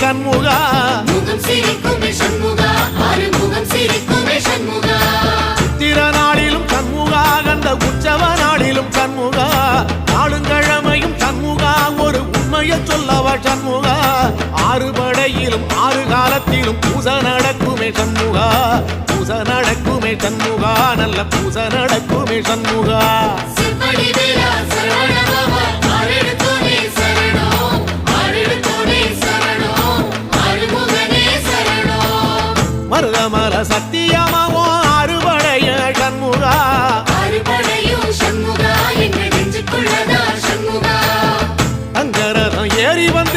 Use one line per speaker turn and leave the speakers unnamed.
சண்முகா
முகம் சிரிக்குமே சண்முகா ஆறுமுகம் சிரிக்குமே சண்முகா
சித்திர நாளிலும் சண்முகா கந்த உற்சவ நாளிலும் சண்முகா நாளுங்கிழமையும் சண்முகா ஒரு உண்மையை சொல்லவா சண்முகா ஆறு படையிலும் ஆறு காலத்திலும் பூச நடக்குமே சண்முகா பூச நடக்குமே சண்முகா நல்ல பூச நடக்குமே சண்முகா
சிவடி வேலா சரவணபவா ஆரெடுத்தோனே சரணம் ஆரெடுத்தோனே சரணம் ஆறுமுகனே சரணம்
மருதமல சத்தியமாவோ ஆறுபடைய சண்முகா
ஆறுபடையும் சண்முகா எங்கள் நெஞ்சுக்குள்ளதா சண்முகா
அங்கரதம் ஏறி வந்து